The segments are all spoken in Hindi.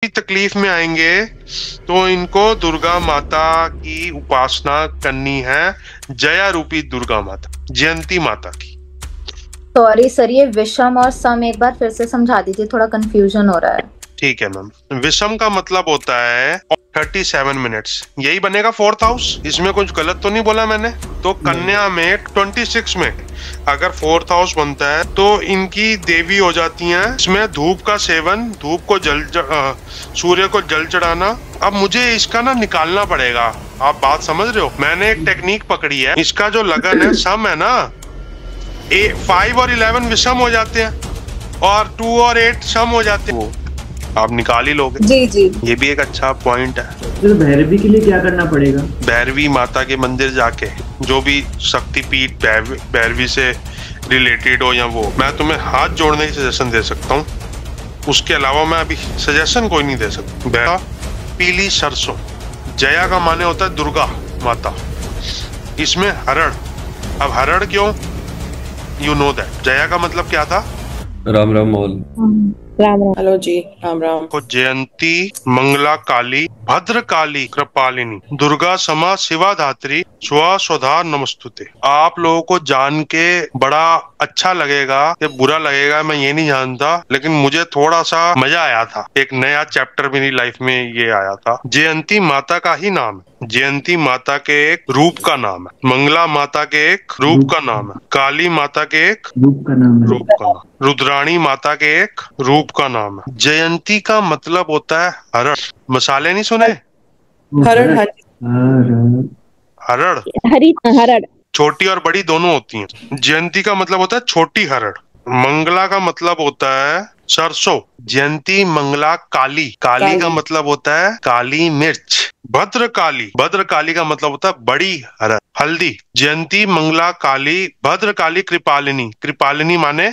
तकलीफ में आएंगे तो इनको दुर्गा माता की उपासना करनी है, जया रूपी दुर्गा माता, जयंती माता की। सॉरी सर, ये विषम और सम एक बार फिर से समझा दीजिए, थोड़ा कंफ्यूजन हो रहा है। ठीक है मैम। विषम का मतलब होता है 37 मिनट्स, यही बनेगा फोर्थ हाउस। इसमें कुछ गलत तो नहीं बोला मैंने? तो कन्या में 26 में अगर फोर्थ हाउस बनता है तो इनकी देवी हो जाती हैं। इसमें धूप का सेवन, धूप को सूर्य को जल चढ़ाना। अब मुझे इसका ना निकालना पड़ेगा, आप बात समझ रहे हो? मैंने एक टेक्निक पकड़ी है, इसका जो लगन है सम है ना, 5 और 11 विषम हो जाते हैं और 2 और 8 सम हो जाते हैं, आप निकाल ही लोगे। जी जी, ये भी एक अच्छा पॉइंट है। तो भैरवी के लिए क्या करना पड़ेगा? भैरवी माता के मंदिर जाके, जो भी शक्तिपीठ भैरवी से रिलेटेड हो या वो, मैं तुम्हें हाथ जोड़ने की सजेशन दे सकता हूँ। उसके अलावा मैं अभी सजेशन कोई नहीं दे सकता। पीली सरसों, जया का माने होता है दुर्गा माता, इसमें हरण। अब हरण क्यों? You know that. जया का मतलब क्या था? राम राम मोल। राम राम। हेलो जी, राम राम। को जयंती, मंगला काली, भद्र काली, कृपालिनी, दुर्गा समा शिवा धात्री, स्वा स्वधा नमस्तुते। आप लोगों को जान के बड़ा अच्छा लगेगा या बुरा लगेगा मैं ये नहीं जानता, लेकिन मुझे थोड़ा सा मजा आया था। एक नया चैप्टर मेरी लाइफ में ये आया था। जयंती माता का ही नाम है, जयंती माता के एक रूप का नाम है, मंगला माता के एक रूप का नाम है, काली माता के एक रूप का नाम है, रूप का नाम, रुद्राणी माता के एक रूप का नाम है। जयंती का मतलब होता है हरण। मसाले नहीं सुने? हरण, हाँ जी। हरण, हरी हरण, छोटी और बड़ी दोनों होती हैं। जयंती का मतलब होता है छोटी हरण। मंगला का मतलब होता है सरसों। जयंती मंगला काली, काली का मतलब होता है काली मिर्च। भद्रकाली, भद्रकाली का मतलब होता है बड़ी हरण, हल्दी। जयंती मंगला काली भद्रकाली कृपालिनी, कृपालिनी माने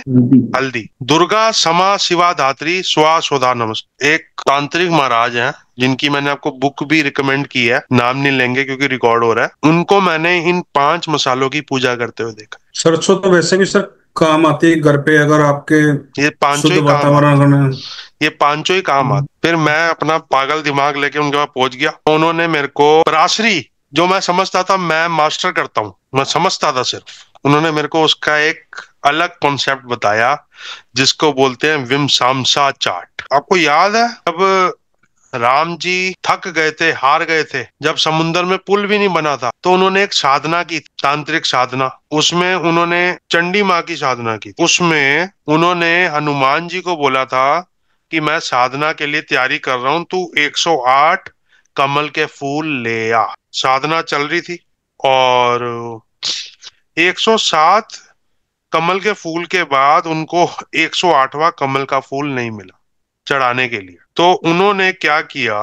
हल्दी। दुर्गा समा शिवा धात्री स्वा स्वधा नमस्ते। एक तांत्रिक महाराज हैं जिनकी मैंने आपको बुक भी रिकमेंड की है, नाम नहीं लेंगे क्योंकि रिकॉर्ड हो रहा है। उनको मैंने इन 5 मसालों की पूजा करते हुए देखा। सरसों तो वैसे भी सर काम आती है घर पे, अगर आपके ये पांचों शुद्ध ही काम वातावरण में। ये पांचों ही काम आते। फिर मैं अपना पागल दिमाग लेके उनके पास पहुंच गया। उन्होंने मेरे को पराशरी, जो मैं समझता था मैं मास्टर करता हूँ, मैं समझता था सिर्फ, उन्होंने मेरे को उसका एक अलग कॉन्सेप्ट बताया जिसको बोलते हैं विमसामसा चार्ट। आपको याद है अब राम जी थक गए थे, हार गए थे, जब समुन्द्र में पुल भी नहीं बना था, तो उन्होंने एक साधना की, तांत्रिक साधना। उसमें उन्होंने चंडी माँ की साधना की। उसमें उन्होंने हनुमान जी को बोला था कि मैं साधना के लिए तैयारी कर रहा हूं, तू 108 कमल के फूल ले आ। साधना चल रही थी और 107 कमल के फूल के बाद उनको 108वां कमल का फूल नहीं मिला चढ़ाने के लिए। तो उन्होंने क्या किया,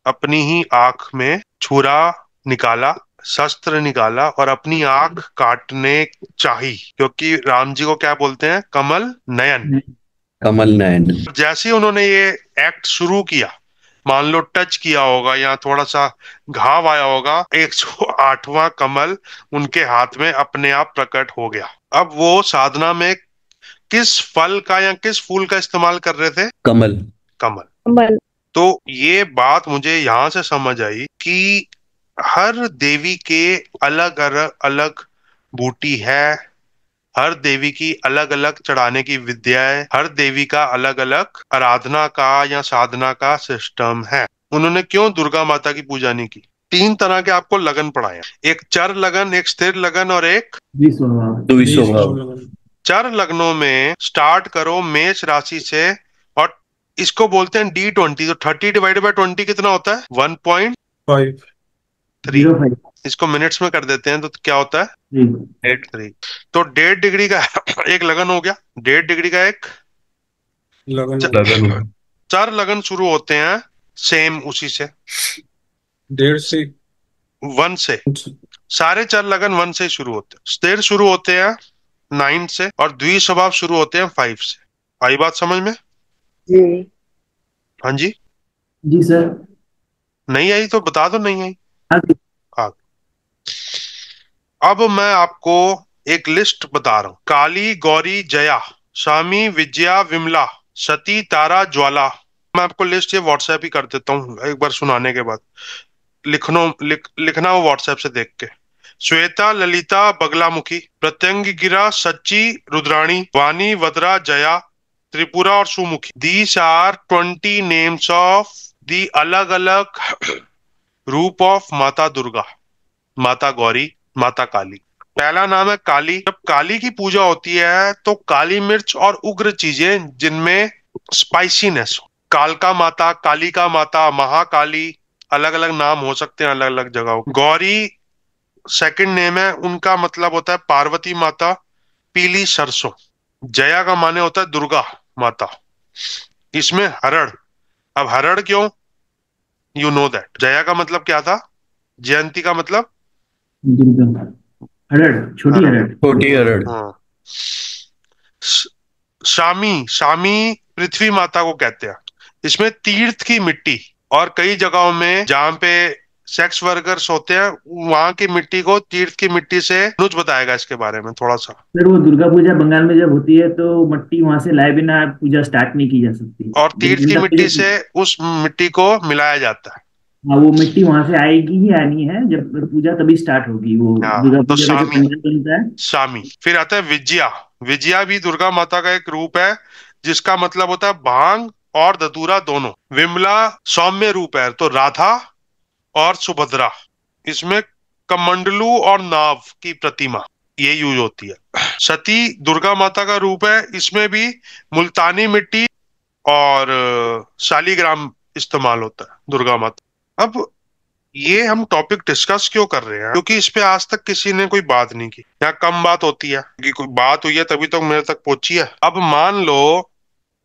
अपनी ही आंख में छुरा निकाला, शस्त्र निकाला और अपनी आंख काटने चाही, क्योंकि राम जी को क्या बोलते हैं? कमल नयन, कमल नयन। जैसे ही उन्होंने ये एक्ट शुरू किया, मान लो टच किया होगा या थोड़ा सा घाव आया होगा, 108वां कमल उनके हाथ में अपने आप प्रकट हो गया। अब वो साधना में किस फल का या किस फूल का इस्तेमाल कर रहे थे? कमल। कमल। कमल। तो ये बात मुझे यहां से समझ आई कि हर देवी के अलग अलग अलग बूटी है, हर देवी की अलग अलग चढ़ाने की विद्या है, हर देवी का अलग अलग आराधना का या साधना का सिस्टम है। उन्होंने क्यों दुर्गा माता की पूजा नहीं की? 3 तरह के आपको लगन पढ़ाए, एक चर लगन, एक स्थिर लगन और एक द्विस्वभाव। चर लग्नों में स्टार्ट करो मेष राशि से, और इसको बोलते हैं D20। तो 30 डिवाइडेड बाय 20 कितना होता है? 1.3। इसको मिनट्स में कर देते हैं तो क्या होता है? 3। तो 1.5 डिग्री का एक लगन हो गया, 1.5 डिग्री का एक लगन। 4 लगन शुरू होते हैं सेम उसी से, 1.5 से 1 से। सारे 4 लगन 1 से शुरू होते हैं। स्थिर शुरू होते हैं 9 से और द्विस्वभाव शुरू होते हैं 5 से। आई बात समझ में? जी। हाँ जी। जी सर। नहीं आई तो बता दो नहीं आई। हाँ। अब मैं आपको एक लिस्ट बता रहा हूं। काली, गौरी, जया, स्वामी, विजया, विमला, सती, तारा, ज्वाला, मैं आपको लिस्ट ये व्हाट्सएप ही कर देता हूँ एक बार सुनाने के बाद। लिखना वो व्हाट्सएप से देख के। श्वेता, ललिता, बगलामुखी, प्रत्यंगिरा, सच्ची, रुद्राणी, वाणी, वद्रा, जया, त्रिपुरा और Sumukhi. These are 20 names of the अलग अलग रूप ऑफ माता दुर्गा, माता गौरी, माता काली। पहला नाम है काली। जब काली की पूजा होती है तो काली मिर्च और उग्र चीजें जिनमें स्पाइसीनेस हो। कालका माता, कालिका माता, महाकाली, अलग अलग नाम हो सकते हैं अलग अलग जगहों। गौरी सेकंड नेम है, उनका मतलब होता है पार्वती माता, पीली सरसों। जया का माने होता है दुर्गा माता। इसमें हरण, अब हरण क्यों, यू नो दैट। जया का मतलब क्या था, जयंती का मतलब दुर्गा। हरड़, छोटी हरड़। छोटी अरड़। हाँ। शामी, शामी पृथ्वी माता को कहते हैं। इसमें तीर्थ की मिट्टी, और कई जगहों में जहां पे सेक्स वर्कर्स होते हैं वहां की मिट्टी को तीर्थ की मिट्टी से, अनुज बताएगा इसके बारे में थोड़ा सा। सर वो दुर्गा पूजा बंगाल में जब होती है तो मट्टी वहां से लाए बिना पूजा स्टार्ट नहीं की जा सकती। और तीर्थ की दुर्गा मिट्टी पूजा- से उस मिट्टी को मिलाया जाता है। हाँ, वो मिट्टी वहां से आएगी ही आनी है, जब पूजा तभी स्टार्ट होगी वो। हाँ, दुर्गा तो पूजा का जो शामी, पंडाल बनता है। शामी। फिर आता है विजया। विजया भी दुर्गा माता का एक रूप है जिसका मतलब होता है भांग और धतूरा दोनों। विमला सौम्य रूप है, तो राधा और सुभद्रा। इसमें कमंडलू और नाव की प्रतिमा ये यूज होती है। सती दुर्गा माता का रूप है, इसमें भी मुल्तानी मिट्टी और शालीग्राम इस्तेमाल होता है दुर्गा माता। अब ये हम टॉपिक डिस्कस क्यों कर रहे हैं, क्योंकि इस पे आज तक किसी ने कोई बात नहीं की, यहाँ कम बात होती है, कि कोई बात हुई है तभी तो मेरे तक पहुंची है। अब मान लो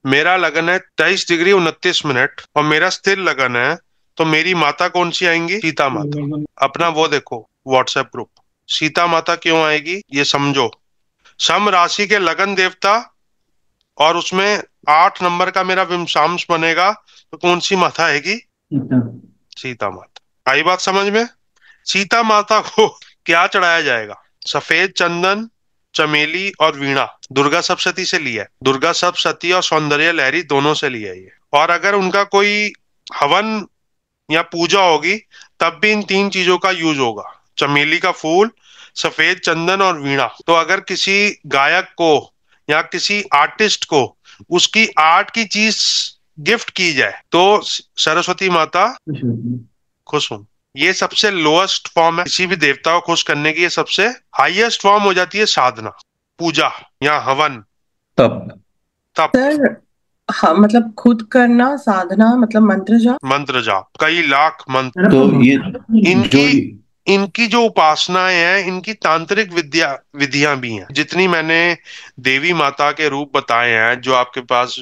मेरा लगन है 23 डिग्री 29 मिनट और मेरा स्थिर लगन है, तो मेरी माता कौन सी आएंगी, सीता माता। अपना वो देखो व्हाट्सएप ग्रुप, सीता माता क्यों आएगी ये समझो। सम राशि के लगन देवता और उसमें 8 नंबर का मेरा विमसांश बनेगा, तो कौन सी माता आएगी, सीता। सीता माता। आई बात समझ में। सीता माता को क्या चढ़ाया जाएगा, सफेद चंदन, चमेली और वीणा। दुर्गा सप्तशती से लिया है, दुर्गा सप्तशती और सौंदर्य लहरी दोनों से लिया है ये। और अगर उनका कोई हवन या पूजा होगी तब भी इन 3 चीजों का यूज होगा, चमेली का फूल, सफेद चंदन और वीणा। तो अगर किसी गायक को या किसी आर्टिस्ट को उसकी आर्ट की चीज गिफ्ट की जाए तो सरस्वती माता खुश होती है। खुश हूं। ये सबसे लोएस्ट फॉर्म है किसी भी देवता को खुश करने की, ये सबसे हाईएस्ट फॉर्म हो जाती है साधना, पूजा या हवन, तप। तप, सर हाँ, मतलब खुद करना साधना, मतलब मंत्र जाप। मंत्र जाप, कई लाख मंत्र। सर, तो आपको ये जो इनकी इनकी जो उपासनाएं हैं, इनकी तांत्रिक विधियां भी हैं। जितनी मैंने देवी माता के रूप बताए हैं, जो आपके पास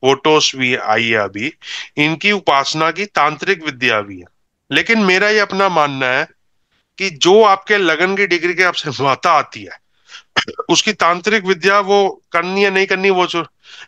फोटोस भी आई है अभी, इनकी उपासना की तांत्रिक विद्या भी है। लेकिन मेरा ये अपना मानना है कि जो आपके लगन की डिग्री के आपसे माता आती है, उसकी तांत्रिक विद्या वो करनी है नहीं करनी वो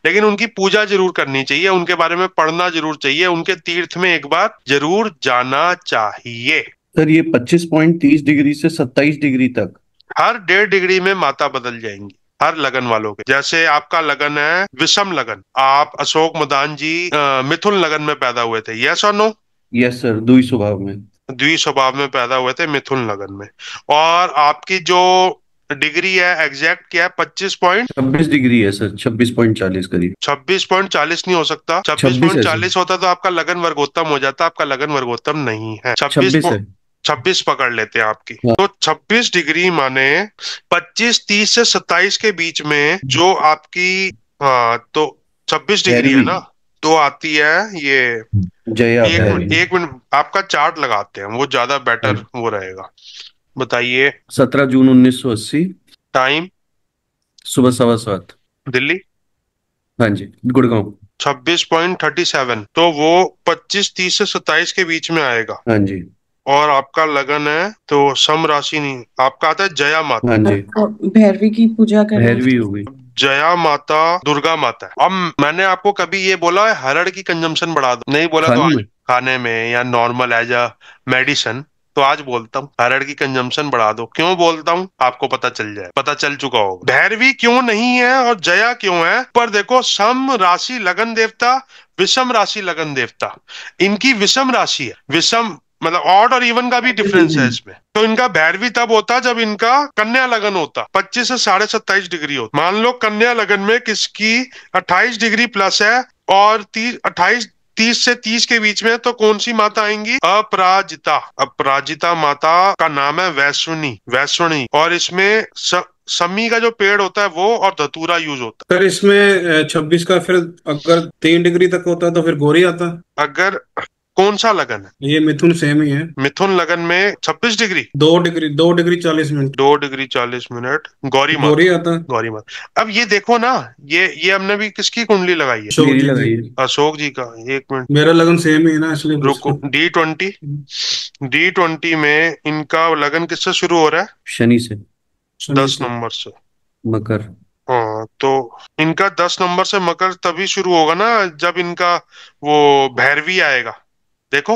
लेकिन उनकी पूजा जरूर करनी चाहिए, उनके बारे में पढ़ना जरूर चाहिए, उनके तीर्थ में एक बार जरूर जाना चाहिए। सर ये 25.30 डिग्री से 27 डिग्री तक हर 1.5 डिग्री में माता बदल जाएंगी हर लगन वालों के। जैसे आपका लगन है विषम लगन, आप अशोक मदान जी मिथुन लगन में पैदा हुए थे, यस और नो। यस सर, द्वि स्वभाव में। द्वि स्वभाव में पैदा हुए थे मिथुन लगन में। और आपकी जो डिग्री है एग्जैक्ट क्या है, 26 डिग्री है सर, 26.40 करीब। 26.40 नहीं हो सकता, 26.40 होता तो आपका लगन वर्गोत्तम हो जाता, आपका लगन वर्गोत्तम नहीं है। 26 है। 26 पकड़ लेते हैं आपकी। हाँ। तो 26 डिग्री माने 25-30 से 27 के बीच में जो आपकी, हाँ तो 26 डिग्री है ना, तो आती है ये। जया भैरवी। एक मिनट आपका चार्ट लगाते हैं, वो ज्यादा बेटर वो रहेगा। बताइए। 17 जून 1980, टाइम सुबह 7:15। दिल्ली। हाँ जी, गुड़गांव। 26.37, तो वो 25-30 से 27 के बीच में आएगा। हाँ जी। और आपका लगन है तो सम राशि नहीं, आपका आता है जया माता। हाँ जी, भैरवी की पूजा करना। भैरवी हो गई। जया माता दुर्गा माता है। अब मैंने आपको कभी ये बोला है हरड़ की कंजम्पशन बढ़ा दो, नहीं बोला तो खाने आज में? खाने में या नॉर्मल एज अ मेडिसिन तो आज बोलता हूँ हरड़ की कंजम्पशन बढ़ा दो। क्यों बोलता हूँ आपको पता चल जाए, पता चल चुका होगा। भैरवी क्यों नहीं है और जया क्यों है, पर देखो सम राशि लगन देवता, विषम राशि लगन देवता, इनकी विषम राशि है। विषम मतलब ऑड और इवन का भी डिफरेंस है इसमें। तो इनका भैरवी तब होता जब इनका कन्या लगन होता, 25 से 27.5 डिग्री होता। मान लो कन्या लगन में किसकी 28 डिग्री प्लस है और 30 से 30 के बीच में, तो कौन सी माता आएंगी? अपराजिता। अपराजिता माता का नाम है वैश्वनी, वैश्वनी। और इसमें समी का जो पेड़ होता है वो और धतूरा यूज होता फिर इसमें 26 का फिर अगर 3 डिग्री तक होता तो फिर गौरी आता। है। अगर कौन सा लगन है? ये मिथुन सेम ही है। मिथुन लगन में 26 degree, 2 degree 40 minute 2 degree 40 minute Gauri माता, गौरी आता। गौरी माता। अब ये देखो ना, ये हमने भी किसकी कुंडली लगाई है? अशोक मेरी जी लगाई की। है। अशोक जी का। एक मिनट मेरा लगन सेम ही है ना, इसलिए पूछ रुको। रहा D20, हूँ। D20 में इनका लगन किससे शुरू हो रहा है? शनि से। शनि 10 से। नंबर से। मकर। हाँ, तो इनका 10 नंबर से मकर तभी शुरू होगा ना जब इनका वो भैरवी आएगा। देखो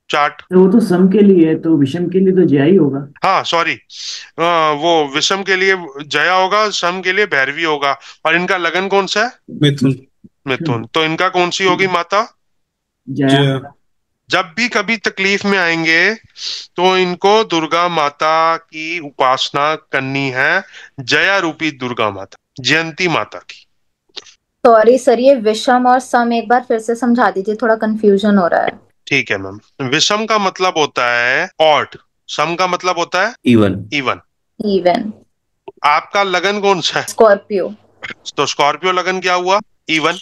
चार्ट। तो वो तो सम के लिए है, तो विषम के लिए तो जया ही होगा। हाँ सॉरी, वो विषम के लिए जया होगा, सम के लिए भैरवी होगा। और इनका लगन कौन सा है? मिथुन। मिथुन। तो इनका कौन सी होगी माता? जया। जया। जब भी कभी तकलीफ में आएंगे तो इनको दुर्गा माता की उपासना करनी है, जया रूपी दुर्गा माता, जयंती माता की। सॉरी सर, ये विषम और सम एक बार फिर से समझा दीजिए, थोड़ा कंफ्यूजन हो रहा है। ठीक है मैम। विषम का मतलब होता है ऑड, सम का मतलब होता है इवन। इवन। इवन। आपका लगन कौन सा है? स्कॉर्पियो। तो स्कॉर्पियो लगन क्या हुआ? इवन।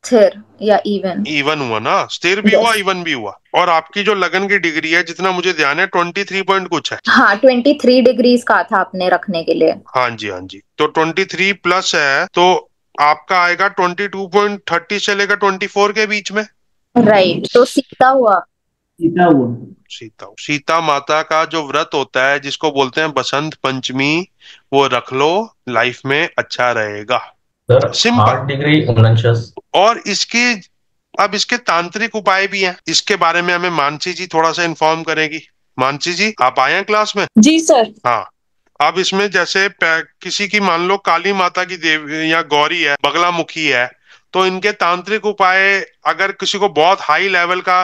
स्थिर या इवन। इवन हुआ ना, स्थिर भी हुआ, यस। इवन भी हुआ। और आपकी जो लगन की डिग्री है, जितना मुझे ध्यान है 23 पॉइंट कुछ है। हाँ, 23 डिग्रीज कहा था आपने रखने के लिए। हाँ जी, हाँ जी। तो 23 प्लस है, तो आपका आएगा 22.30 से लेकर 24 के बीच में। राइट, तो सीता हुआ। सीता हुआ। सीता, सीता माता का जो व्रत होता है जिसको बोलते हैं बसंत पंचमी, वो रख लो, लाइफ में अच्छा रहेगा। Sir simple. 8 डिग्री 49। और इसके अब इसके तांत्रिक उपाय भी हैं, इसके बारे में हमें मानसी जी थोड़ा सा इन्फॉर्म करेगी। मानसी जी आप आए हैं क्लास में? जी सर। हाँ। अब इसमें जैसे किसी की मान लो काली माता की देवी या गौरी है, बगलामुखी है, तो इनके तांत्रिक उपाय, अगर किसी को बहुत हाई लेवल का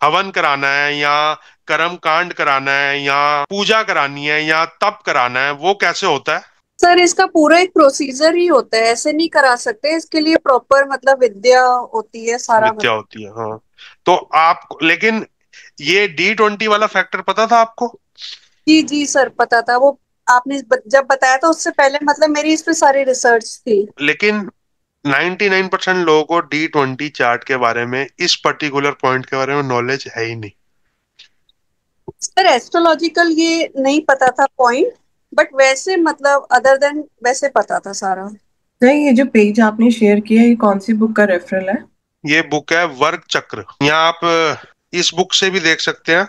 हवन कराना है या कर्म कांड कराना है या पूजा करानी है या तप कराना है, वो कैसे होता है? सर इसका पूरा एक प्रोसीजर ही होता है, ऐसे नहीं करा सकते, इसके लिए प्रॉपर मतलब विद्या होती है सारा विद्या होती है, हाँ। तो आप लेकिन ये D20 वाला फैक्टर पता था आपको? जी जी सर पता था, वो आपने जब बताया था उससे पहले मतलब मेरी इस पे सारी रिसर्च थी। लेकिन 99% लोगों को D20 चार्ट के बारे में, इस पर्टिकुलर पॉइंट के बारे में नॉलेज है ही नहीं। सर एस्ट्रोलॉजिकल ये नहीं पता था पॉइंट, बट वैसे मतलब अदर देन वैसे पता था सारा। नहीं, ये जो पेज आपने शेयर किया ये कौन सी बुक का रेफरल है? ये बुक है वर्ग चक्र। यहाँ आप इस बुक से भी देख सकते हैं।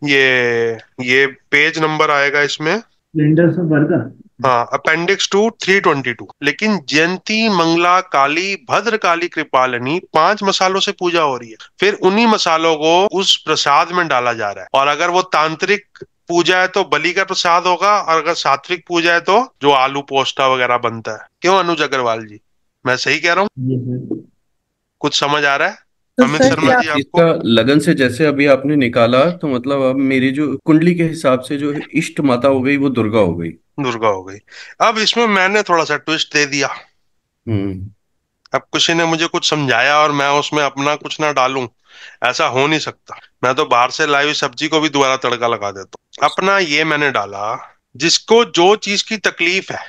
ये पेज नंबर आएगा इसमें, स्प्लेंडर्स ऑफ वर्गा। हाँ, अपेंडिक्स टू 322। लेकिन जयंती मंगला काली भद्र काली कृपालिनी 5 मसालों से पूजा हो रही है, फिर उन्हीं मसालों को उस प्रसाद में डाला जा रहा है। और अगर वो तांत्रिक पूजा है तो बलि का प्रसाद होगा, और अगर सात्विक पूजा है तो जो आलू पोस्ता वगैरह बनता है। क्यों अनुज अग्रवाल जी, मैं सही कह रहा हूँ? कुछ समझ आ रहा है तो अमित सर शर्मा क्या जी आपको? इसका लगन से जैसे अभी आपने निकाला, तो मतलब अब मेरी जो कुंडली के हिसाब से जो इष्ट माता हो गई वो दुर्गा हो गई। दुर्गा हो गई। अब इसमें मैंने थोड़ा सा ट्विस्ट दे दिया। हम्म। अब किसी ने मुझे कुछ समझाया और मैं उसमें अपना कुछ ना डालूं, ऐसा हो नहीं सकता। मैं तो बाहर से लाई हुई सब्जी को भी दोबारा तड़का लगा देता हूँ। अपना ये मैंने डाला, जिसको जो चीज की तकलीफ है,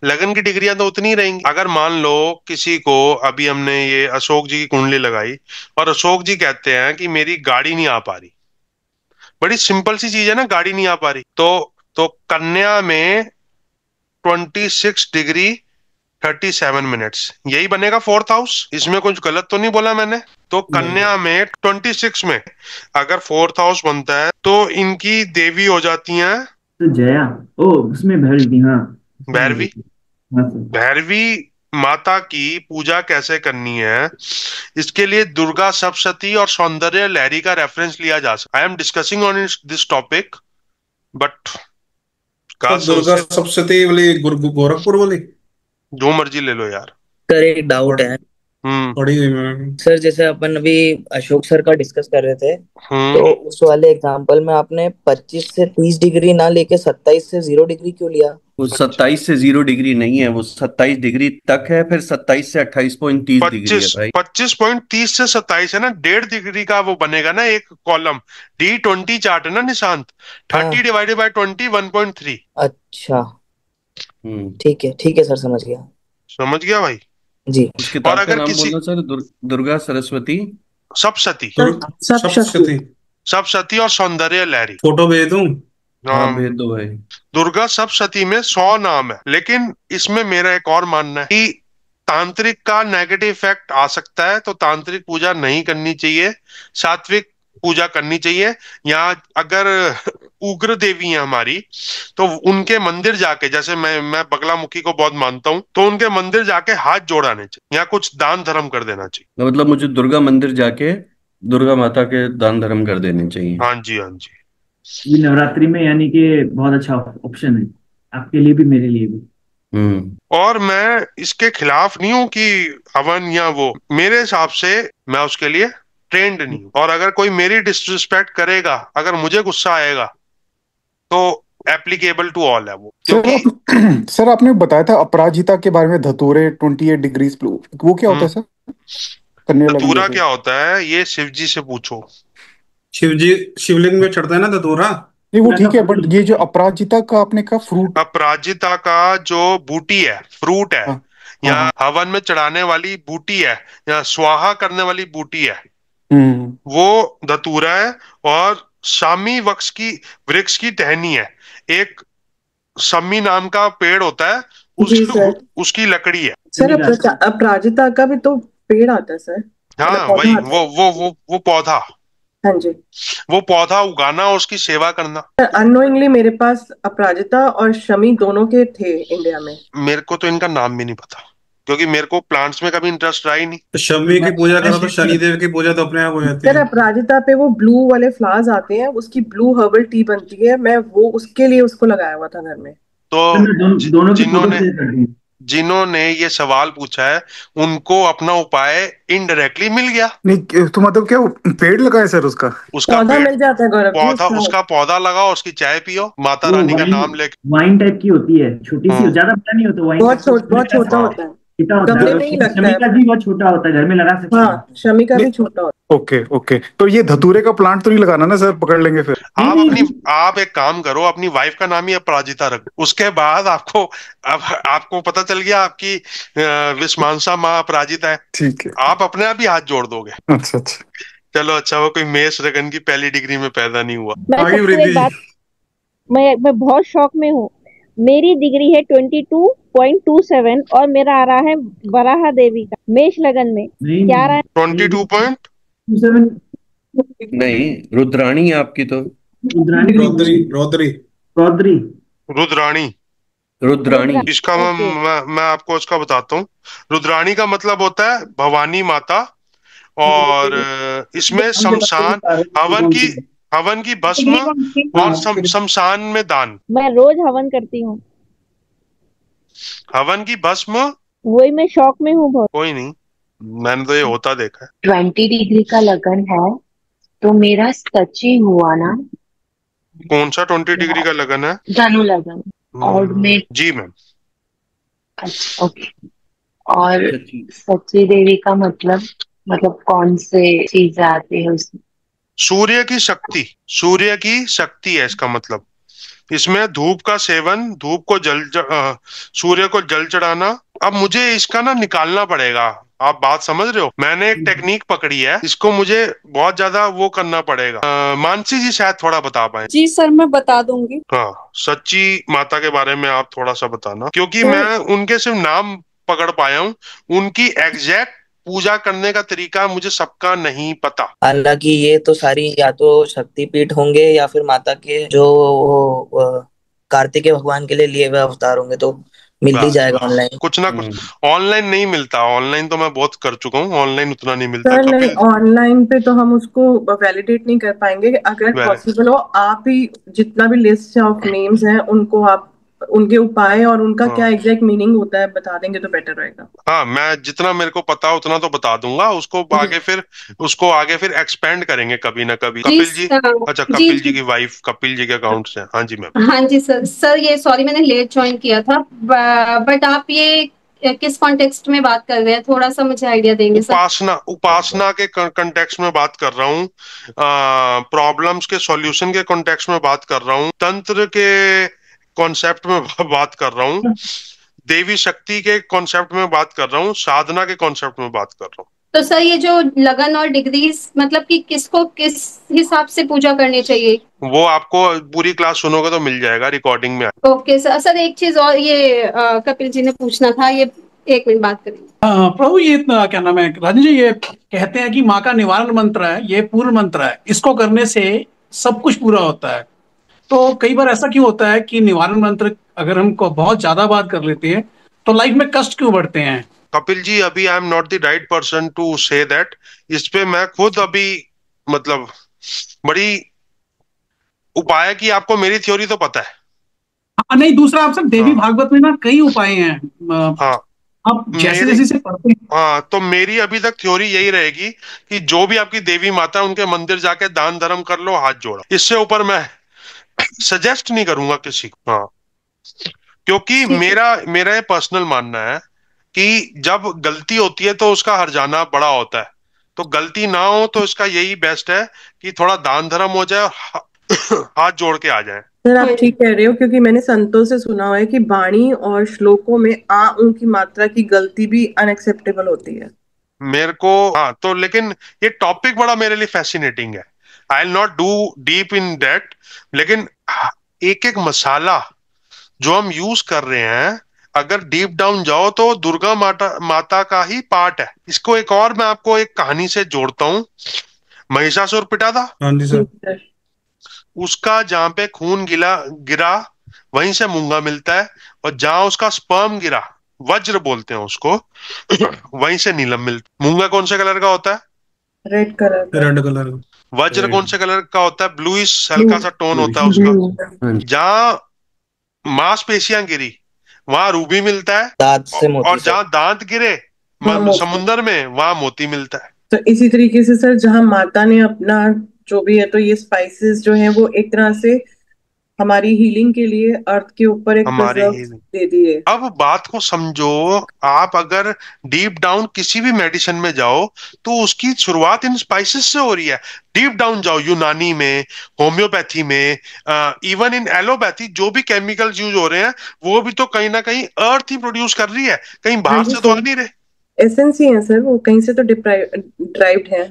लगन की डिग्रियां तो उतनी ही रहेंगी। अगर मान लो किसी को, अभी हमने ये अशोक जी की कुंडली लगाई और अशोक जी कहते हैं कि मेरी गाड़ी नहीं आ पा रही, बड़ी सिंपल सी चीज है ना, गाड़ी नहीं आ पा रही, तो कन्या में 26 डिग्री 37 मिनट्स, यही बनेगा फोर्थ हाउस। इसमें कुछ गलत तो नहीं बोला मैंने? तो कन्या में 26 में अगर फोर्थ हाउस बनता है तो इनकी देवी हो जाती हैं तो जया, ओ उसमें भैरवी, हाँ उसमें भैरवी। भैरवी। हाँ सर। भैरवी माता की पूजा कैसे करनी है, इसके लिए दुर्गा सप्तशती और सौंदर्य लहरी का रेफरेंस लिया जा सकता है। I am discussing on this topic, but sir Durga Saptashati वाली गोरखपुर वाली जो मर्जी ले लो यार। सर एक डाउट है। पढ़ी हुई मैं। सर जैसे अपन अभी अशोक सर का डिस्कस कर रहे थे, तो उस वाले एग्जांपल में आपने 25 से 30 डिग्री ना लेके 27 से 0 डिग्री क्यों लिया? वो 27 से 0 डिग्री नहीं है, वो 27 डिग्री तक है, फिर 27 से 28.30 डिग्री है भाई। 25.30 से 27 है ना, 1.5 डिग्री का वो बनेगा ना एक कॉलम। D20 चार्ट है ना निशांत, 30 डिवाइडेड बाय 20 1.3। अच्छा ठीक है सर, समझ गया भाई जी। उस किताब और का अगर नाम किसी बोलना सर, दुर्गा सरस्वती सप्तशती सप्तशती और सौंदर्य लहरी। फोटो भेज दूं? हाँ भेज दो भाई। दुर्गा सप्तशती में 100 नाम है, लेकिन इसमें मेरा एक और मानना है कि तांत्रिक का नेगेटिव इफेक्ट आ सकता है, तो तांत्रिक पूजा नहीं करनी चाहिए, सात्विक पूजा करनी चाहिए। यहाँ अगर उग्र देवी है हमारी, तो उनके मंदिर जाके, जैसे मैं बगलामुखी को बहुत मानता हूँ, तो उनके मंदिर जाके हाथ जोड़ाने चाहिए या कुछ दान धर्म कर देना चाहिए। मतलब मुझे दुर्गा मंदिर जाके दुर्गा माता के दान धर्म कर देने चाहिए। हाँ जी, हाँ जी। ये नवरात्रि में यानी कि बहुत अच्छा ऑप्शन है आपके लिए भी, मेरे लिए भी। और मैं इसके खिलाफ नहीं हूं कि हवन या वो, मेरे हिसाब से मैं उसके लिए ट्रेंड नहीं हूं। और अगर कोई मेरी डिसरिस्पेक्ट करेगा, अगर मुझे गुस्सा आएगा, तो एप्लीकेबल टू ऑल है वो। क्योंकि सर आपने बताया था अपराजिता के बारे में, धतूरे 28 डिग्रीज ब्लू, वो क्या होता है सर? धतूरा क्या होता है ये शिव जी से पूछो। शिवलिंग में चढ़ता है ना धतूरा। नहीं वो ठीक है, बट ये जो अपराजिता का आपने कहा फ्रूट, अपराजिता का जो बूटी है, फ्रूट है, या हवन में चढ़ाने वाली बूटी है, या स्वाहा करने वाली बूटी है, वो धतूरा है। और शामी वृक्ष की टहनी है, एक सम्मी नाम का पेड़ होता है, उसकी लकड़ी है सर। अपराजिता का भी तो पेड़ आता है सर। हाँ वही वो पौधा। हाँ जी, वो पौधा उगाना और उसकी सेवा करना। अननोइंगली मेरे पास अपराजिता और शमी दोनों के थे इंडिया में। मेरे को तो इनका नाम भी नहीं पता, क्योंकि मेरे को प्लांट्स में कभी इंटरेस्ट रहा ही नहीं। तो शमी की पूजा करो तो शनिदेव की पूजा तो अपने आप हो जाती है। सर अपराजिता पे वो ब्लू वाले फ्लावर्स आते हैं, उसकी ब्लू हर्बल टी बनती है, मैं वो उसके लिए उसको लगाया हुआ था घर में। तो जिन्होंने ये सवाल पूछा है, उनको अपना उपाय इनडायरेक्टली मिल गया। नहीं तो मतलब क्या पेड़ लगाए सर? उसका पौधा मिल जाता है गौरव, उसका पौधा लगाओ, उसकी चाय पियो, माता रानी का नाम लेके। वाइन टाइप की होती है, छोटी सी, ज्यादा बड़ा नहीं होता वाइन, बहुत छोटा होता है, गमले में ही लगता है। शमी का भी बहुत छोटा होता है, घर में लगा सकते हैं। हाँ, शमी का भी छोटा होता है। ओके तो ये धतूरे का प्लांट तो नहीं लगाना ना सर, पकड़ लेंगे फिर। आप एक काम करो, अपनी वाइफ का नाम ही अपराजिता रखो, उसके बाद आपको पता चल गया आपकी विस्मांसा माँ अपराजिता है, ठीक है, आप अपने आप ही हाथ जोड़ दोगे। अच्छा चलो अच्छा, वो कोई मेष लगन की पहली डिग्री में पैदा नहीं हुआ। मैं बहुत शौक में हूँ। मेरी डिग्री है 22.27 और मेरा आ रहा है वराह देवी का मेष लगन में। क्या आ रहा है? 22.27 नहीं, रुद्राणी आपकी तो रुद्राणी। इसका मैं आपको इसका बताता हूँ। रुद्राणी का मतलब होता है भवानी माता, और इसमें शमशान, हवन की भस्म और शमशान में दान। मैं रोज हवन करती हूँ। हवन की भस्म, वही मैं शौक में हूँ बहुत। कोई नहीं, मैंने तो ये होता देखा है। 20 डिग्री का लगन है तो मेरा सच्ची हुआ ना। कौन सा 20 डिग्री का लगन है? धनु लगन। और मैं जी मैम। अच्छा ओके। और सच्ची देवी का मतलब कौन से चीजें आती है उसमें? सूर्य की शक्ति है इसका मतलब। इसमें धूप का सेवन, धूप को सूर्य को जल चढ़ाना। अब मुझे इसका ना निकालना पड़ेगा, आप बात समझ रहे हो? मैंने एक टेक्निक पकड़ी है, इसको मुझे बहुत ज्यादा वो करना पड़ेगा। मानसी जी शायद थोड़ा बता पाए। जी सर, मैं बता दूंगी। हाँ, सच्ची माता के बारे में आप थोड़ा सा बताना, क्योंकि मैं उनके सिर्फ नाम पकड़ पाया हूँ, उनकी एग्जैक्ट पूजा करने का तरीका मुझे सबका नहीं पता। हालांकि ये तो सारी या तो शक्तिपीठ होंगे या फिर माता के जो कार्तिकेय भगवान के लिए हुए अवतार होंगे, तो मिल ही जाएगा ऑनलाइन। कुछ ना कुछ ऑनलाइन नहीं मिलता, ऑनलाइन तो मैं बहुत कर चुका हूँ, ऑनलाइन उतना नहीं मिलता। सर नहीं, ऑनलाइन पे तो हम उसको वैलिडेट नहीं कर पाएंगे। अगर पॉसिबल हो आप ही जितना भी लिस्ट ऑफ नेम्स हैं उनको आप उनके उपाय और उनका क्या एग्जैक्ट मीनिंग होता है बता देंगे तो बेटर रहेगा। हाँ, मैं जितना मेरे को पता उतना तो बता दूंगा, उसको आगे फिर एक्सपेंड करेंगे कभी ना कभी। कपिल जी, अच्छा कपिल जी की वाइफ, कपिल जी के अकाउंट से। हाँ जी मैम। हाँ जी सर ये सॉरी मैंने लेट ज्वाइन किया था, बट आप ये किस कॉन्टेक्स्ट में बात कर रहे हैं, थोड़ा सा मुझे आइडिया देंगे सर? उपासना के कॉन्टेक्स्ट में बात कर रहा हूँ, प्रॉब्लम्स के सॉल्यूशन के कॉन्टेक्स्ट में बात कर रहा हूँ, तंत्र के कॉन्सेप्ट में बात कर रहा हूँ, देवी शक्ति के कॉन्सेप्ट में बात कर रहा हूँ, साधना के कॉन्सेप्ट में बात कर रहा हूँ। तो सर ये जो लगन और डिग्रीज मतलब कि किसको किस हिसाब से पूजा करनी चाहिए, वो आपको पूरी क्लास सुनोगे तो मिल जाएगा, रिकॉर्डिंग में। ओके सर एक चीज और ये कपिल जी ने पूछना था, ये 1 मिनट बात करेंगे। प्रभु ये क्या नाम है राजन जी, ये कहते हैं कि माँ का निवारण मंत्र है, ये पूर्ण मंत्र है, इसको करने से सब कुछ पूरा होता है। तो कई बार ऐसा क्यों होता है कि निवारण मंत्र अगर हमको बहुत ज्यादा बात कर लेते हैं तो लाइफ में कष्ट क्यों बढ़ते हैं? कपिल जी अभी I am not the right person to say that, इस पे मैं खुद अभी मतलब बड़ी उपाय की, आपको मेरी थ्योरी तो पता है। नहीं, दूसरा आप सब देवी भागवत में ना कई उपाय हैं। हाँ, आप जैसे से पढ़ते हैं। हाँ, तो मेरी अभी तक थ्योरी यही रहेगी कि जो भी आपकी देवी माता उनके मंदिर जाके दान धर्म कर लो, हाथ जोड़ो, इससे ऊपर मैं सजेस्ट नहीं करूंगा किसी को। हाँ, क्योंकि मेरा ये पर्सनल मानना है कि जब गलती होती है तो उसका हर्जाना बड़ा होता है, तो गलती ना हो तो इसका यही बेस्ट है कि थोड़ा दान धर्म हो जाए, हाथ जोड़ के आ जाए। सर आप ठीक कह रहे हो, क्योंकि मैंने संतों से सुना हुआ है कि वाणी और श्लोकों में आ ऊ की मात्रा की गलती भी अनएक्सेप्टेबल होती है मेरे को। हाँ, तो लेकिन ये टॉपिक बड़ा मेरे लिए फैसिनेटिंग है, I will not do deep in that, लेकिन एक एक मसाला जो हम यूज कर रहे हैं अगर डीप डाउन जाओ तो दुर्गा माता का ही पार्ट है। इसको एक और मैं आपको एक कहानी से जोड़ता हूँ। महिषासुर पिटा था, हाँ जी सर, उसका जहां पे खून गिरा वहीं से मूंगा मिलता है, और जहां उसका स्पर्म गिरा, वज्र बोलते हैं उसको, वहीं से नीलम मिलता। मूंगा कौन से कलर का होता है? Red colour. वज्र कौन से कलर का होता है? ब्लूइश हल्का सा टोन होता है उसका। जहां मांसपेशियां गिरी वहां रूबी मिलता है, और जहां दांत गिरे समुंदर में वहां मोती मिलता है। तो इसी तरीके से सर जहां माता ने अपना जो भी है, तो ये स्पाइसेस जो हैं वो एक तरह से हमारी हीलिंग के लिए अर्थ के ऊपर एक प्रिजर्व दे दिए। अब बात को समझो, आप अगर डीप डाउन किसी भी मेडिसिन में जाओ तो उसकी शुरुआत इन स्पाइसेस से हो रही है। डीप डाउन जाओ यूनानी में, होम्योपैथी में, इवन इन एलोपैथी, जो भी केमिकल्स यूज हो रहे हैं वो भी तो कहीं ना कहीं अर्थ ही प्रोड्यूस कर रही है, कहीं बाहर से तो आ नहीं रहे। एसेंस ही है सर, वो कहीं से तो ड्राइव्ड है,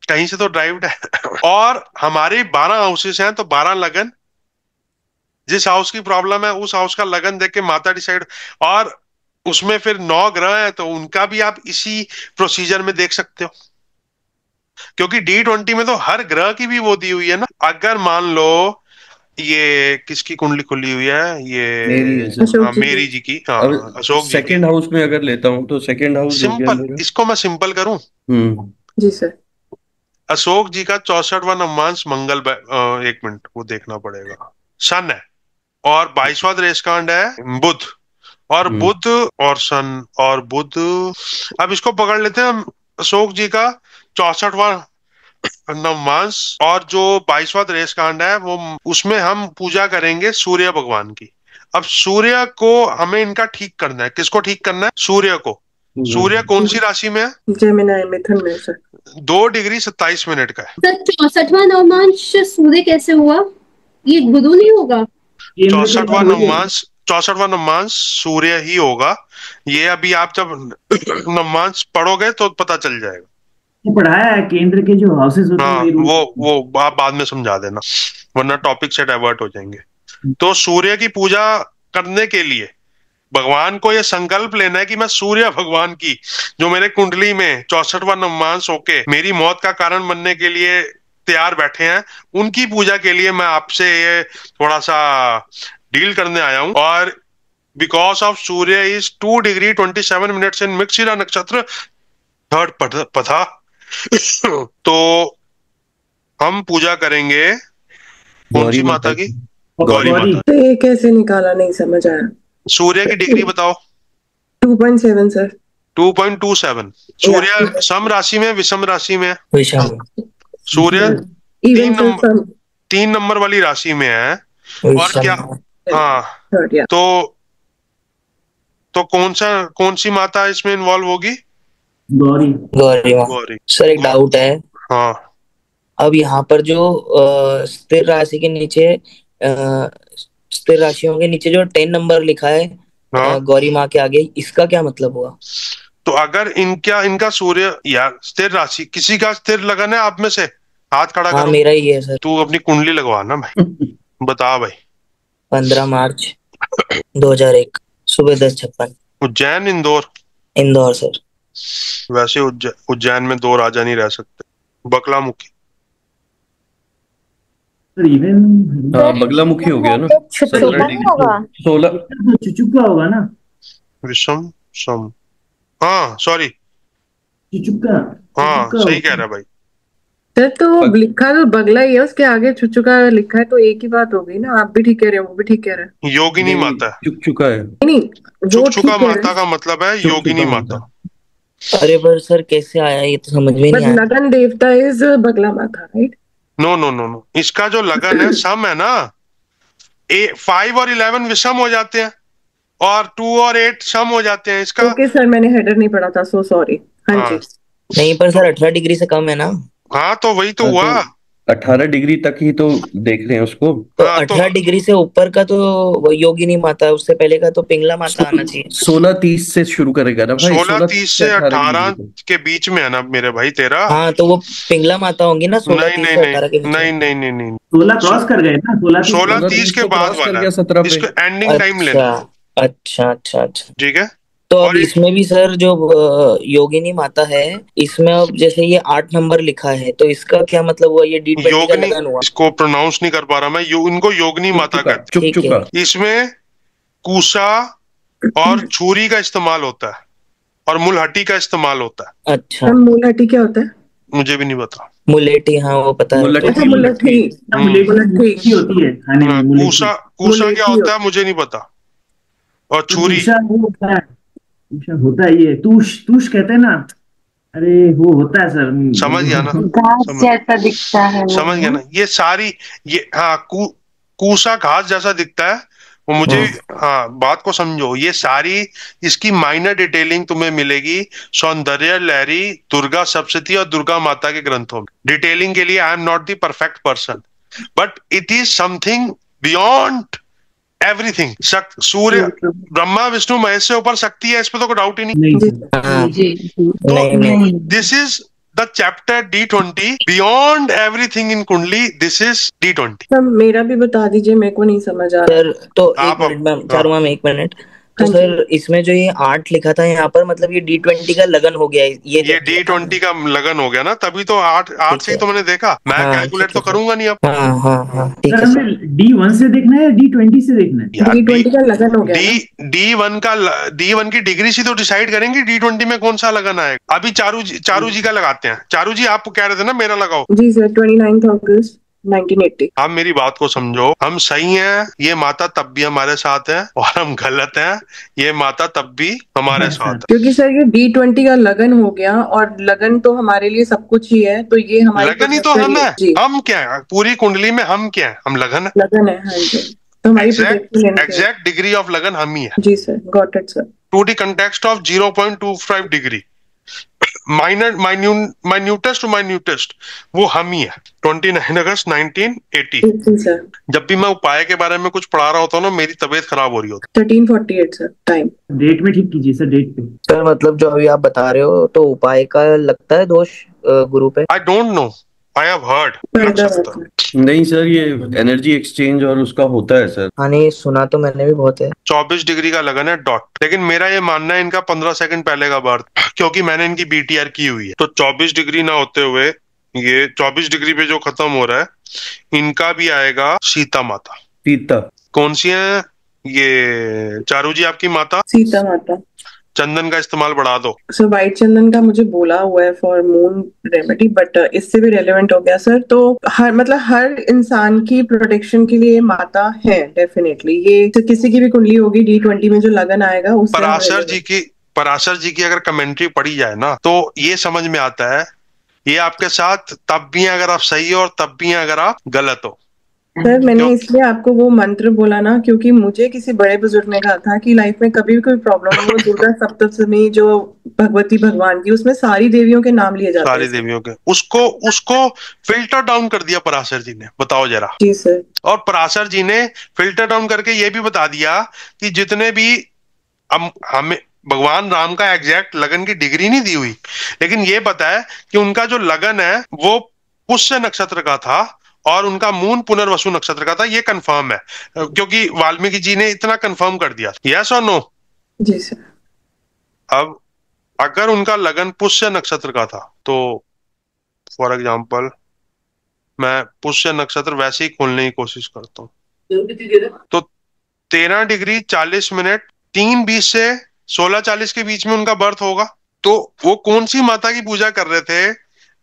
कहीं से तो ड्राइव्ड है। और हमारे 12 हाउसेस हैं, तो 12 लगन, जिस हाउस की प्रॉब्लम है उस हाउस का लगन देख के माता डिसाइड, और उसमें फिर 9 ग्रह हैं तो उनका भी आप इसी प्रोसीजर में देख सकते हो, क्योंकि D20 में तो हर ग्रह की भी वो दी हुई है ना। अगर मान लो ये किसकी कुंडली खुली हुई है, ये मेरी जी की, अशोक जी। सेकंड हाउस में अगर लेता हूँ तो सेकंड हाउस सिंपल, इसको मैं सिंपल करूं जी सर। अशोक जी का 64वां नवमांश मंगल, 1 मिनट वो देखना पड़ेगा, सन है, और 22वां रेशकांड है बुध, और बुध और सन और बुध। अब इसको पकड़ लेते हैं हम, अशोक जी का 64वां नवमांश और जो 22वां रेशकांड है वो, उसमें हम पूजा करेंगे सूर्य भगवान की। अब सूर्य को हमें इनका ठीक करना है। किसको ठीक करना है? सूर्य को। सूर्य कौन सी राशि में है? जेमिनी, मिथुन में सर। 2 डिग्री 27 मिनट का है। सर 64वां नवमांश सूर्य कैसे हुआ? ये गुरु नहीं होगा? 64वां नवमांश सूर्य ही होगा। ये अभी आप जब नवमांश पढ़ोगे तो पता चल जाएगा। पढ़ाया है केंद्र के जो हाउसेस होते हैं, वो आप बाद में समझा देना, वरना टॉपिक से डाइवर्ट हो जाएंगे। तो सूर्य की पूजा करने के लिए भगवान को ये संकल्प लेना है कि मैं सूर्य भगवान की, जो मेरे कुंडली में 64वां नवमांश होके मेरी मौत का कारण बनने के लिए तैयार बैठे हैं, उनकी पूजा के लिए मैं आपसे ये थोड़ा सा डील करने आया हूं। और because of Surya is 2 degree 27 minutes in Mrigashira नक्षत्र, थर्ड पथा। तो हम पूजा करेंगे कौन सी माता की? गौरी माता। तो ये कैसे निकाला, नहीं समझ आया। सूर्य की डिग्री बताओ। 2.7 सर। 2.27। सूर्य सम राशि में, विषम राशि में? विषम। सूर्य इवन 3 नंबर वाली राशि में है। और क्या? हाँ, तो कौन सी माता इसमें इन्वॉल्व होगी? गौरी। गौरी। सर एक डाउट है। हाँ। अब यहाँ पर जो स्थिर राशि के नीचे स्थिर राशियों के नीचे जो 10 नंबर लिखा है गौरी माँ के आगे, इसका क्या मतलब हुआ? तो अगर इनका सूर्य या स्थिर राशि, किसी का स्थिर लगन है आप में से? हाथ खड़ा करो। मेरा ही है सर। तू अपनी कुंडली लगवा ना भाई। बता भाई। 15 मार्च 2001 सुबह 10:56। उज्जैन, इंदौर? इंदौर सर। वैसे उज्जैन में 2 राजा नहीं रह सकते। बगलामुखी। बगलामुखी हो गया ना। 16 चुचुका होगा ना। विषम सम, हाँ सॉरी, चुचुका। हाँ सही कह रहा भाई। सर तो लिखा तो बगला ही है, उसके आगे चुचुका लिखा है, तो एक ही बात होगी ना। आप भी ठीक कह रहे हो, वो भी ठीक कह रहे हैं। योगिनी माता। चुका है। नहीं, चुका माता का मतलब है योगिनी माता। अरे पर सर कैसे आया, ये तो समझ में नहीं आया। लगन देवता is Bagla Mata, right? No no no no, इसका जो लगन है सम है ना, 5 और 11 विषम हो जाते हैं और 2 और 8 सम हो जाते हैं। इसका ओके सर, मैंने हेडर नहीं पढ़ा था, सो सॉरी। हाँ जी। नहीं पर सर 18 डिग्री से कम है ना। हाँ तो वही तो हुआ। 18 डिग्री तक ही तो देख रहे हैं उसको। तो 18 डिग्री से ऊपर का तो योगिनी माता, उससे पहले का तो पिंगला माता आना चाहिए। 16:30 से शुरू करेगा ना भाई। 16:30 से 18 के बीच में है ना मेरे भाई तेरा। हाँ तो वो पिंगला माता होंगी ना। 16:30 से 18 के बीच। नहीं 16 क्रॉस कर गए ना। 16:30 के बाद वाला, इसको एंडिंग टाइम लेना। अच्छा। ठीक है। तो अब इसमें भी सर जो योगिनी माता है, इसमें अब जैसे ये 8 नंबर लिखा है, तो इसका क्या मतलब हुआ? ये D20 का लगन हुआ। इसको प्रोनाउंस नहीं कर पा रहा मैं। इनको योगिनी माता कहते हैं। इसमें कुशा और छुरी का इस्तेमाल होता है और मुलहटी का इस्तेमाल होता है। अच्छा, मुलहटी क्या होता है? मुझे भी नहीं पता। मुलेठी, हाँ वो पता है। मुलहटी होती है। कुशा क्या होता है मुझे नहीं पता। और छुरी होता है ये तूश कहते हैं ना। अरे वो होता है सर। समझ गया ना। घास जैसा दिखता है। समझ गया ना। ये सारी ये कूसा घास जैसा दिखता है वो मुझे। हाँ बात को समझो। ये सारी इसकी माइनर डिटेलिंग तुम्हें मिलेगी सौंदर्य लहरी, दुर्गा सप्तशती और दुर्गा माता के ग्रंथों में। डिटेलिंग के लिए I am not the perfect person, but it is something beyond everything. Surya Brahma Vishnu Mahesh से ऊपर शक्ति है, इस पे तो कोई डाउट ही नहीं। तो this is the chapter D20 beyond everything in कुंडली। This is D20। मेरा भी बता दीजिए, मेरे को नहीं समझ आ रहा। तो एक मिनट मैम, चारू मैम एक मिनट। तो सर इसमें जो ये 8 लिखा था यहाँ पर, मतलब ये D20 का लगन हो गया। ये D20 का लगन हो गया ना, तभी तो 8 से ही तो मैंने देखा। मैं कैलकुलेट तो करूंगा नहीं अब। हाँ ठीक है। D1 से देखना है या D20 से देखना है? D20 का लगन हो गया। D1 की डिग्री से तो डिसाइड करेंगे D20 में कौन सा लगन आएगा। अभी चारू जी का लगाते हैं। चारू जी आप कह रहे थे ना मेरा लगाओ। जी सर, 29 अगस्त 1980। आप मेरी बात को समझो। हम सही हैं, ये माता तब भी हमारे साथ है, और हम गलत हैं, ये माता तब भी हमारे साथ है। क्योंकि सर ये D20 का लगन हो गया, और लगन तो हमारे लिए सब कुछ ही है। तो ये हमारे लगन ही तो हम है। हम क्या है पूरी कुंडली में? हम क्या है? हम लगन है। लगन है, हाँ जी। तो हमारी एग्जैक्ट डिग्री ऑफ लगन हम ही है। जी sir, got it sir. To the context of 0.25 degree, minutest to minutest, वो हम ही है। 29 अगस्त 1980। जब भी मैं उपाय के बारे में कुछ पढ़ा रहा होता हूँ ना, मेरी तबीयत खराब हो रही होती। 1348 सर, टाइम डेट में ठीक कीजिए सर, डेट पे। सर मतलब जो अभी आप बता रहे हो, तो उपाय का लगता है दोष गुरु पे? I don't know, I have heard. नहीं सर, ये एनर्जी एक्सचेंज और उसका होता है सर। हाँ नहीं, सुना तो मैंने भी बहुत है। 24 डिग्री का लगन है डॉट। लेकिन मेरा ये मानना है इनका 15 सेकंड पहले का बर्थ, क्योंकि मैंने इनकी BTR की हुई है। तो 24 डिग्री ना होते हुए ये 24 डिग्री पे जो खत्म हो रहा है, इनका भी आएगा सीता माता। सीता कौन सी है? ये चारू जी आपकी माता सीता माता। चंदन का इस्तेमाल बढ़ा दो। सर व्हाइट चंदन का मुझे बोला हुआ है फॉर मून रेमेडी, बट इससे भी रेलेवेंट हो गया सर। तो हर इंसान की प्रोटेक्शन के लिए माता है डेफिनेटली। ये तो किसी की भी कुंडली होगी D20 में जो लगन आएगा उससे पराशर जी की अगर कमेंट्री पढ़ी जाए ना तो ये समझ में आता है ये आपके साथ तब भी हैं अगर आप सही हो और तब भी हैं अगर आप गलत हो। सर मैंने इसलिए आपको वो मंत्र बोला ना क्योंकि मुझे किसी बड़े बुजुर्ग ने कहा था कि लाइफ में कभी भी कोई प्रॉब्लम हो, दुर्गा सप्तशती जो भगवती भगवान की, उसमें सारी देवियों के नाम लिए जाते हैं। सारी देवियों के उसको फिल्टर डाउन कर दिया पराशर जी ने, बताओ जरा। जी सर। और पराशर जी ने फिल्टर डाउन करके ये भी बता दिया कि जितने भी हमें भगवान राम का एग्जैक्ट लगन की डिग्री नहीं दी हुई, लेकिन ये पता है कि उनका जो लगन है वो पुष्य नक्षत्र का था और उनका मून पुनर्वसु नक्षत्र का था। ये कंफर्म है क्योंकि वाल्मीकि जी ने इतना कंफर्म कर दिया। यस और नो? जी सर। अब अगर उनका लगन पुष्य नक्षत्र का था तो फॉर एग्जाम्पल मैं पुष्य नक्षत्र वैसे ही खोलने की कोशिश करता हूँ तो 13 डिग्री 40 मिनट 3:20 से 16:40 के बीच में उनका बर्थ होगा। तो वो कौन सी माता की पूजा कर रहे थे,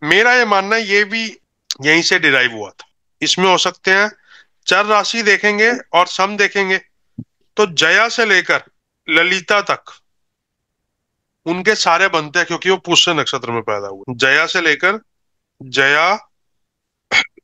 मेरा ये मानना ये भी यहीं से डिराइव हुआ था। इसमें हो सकते हैं चर राशि देखेंगे और सम देखेंगे तो जया से लेकर ललिता तक उनके सारे बनते हैं क्योंकि वो पुष्य नक्षत्र में पैदा हुए। जया से लेकर जया,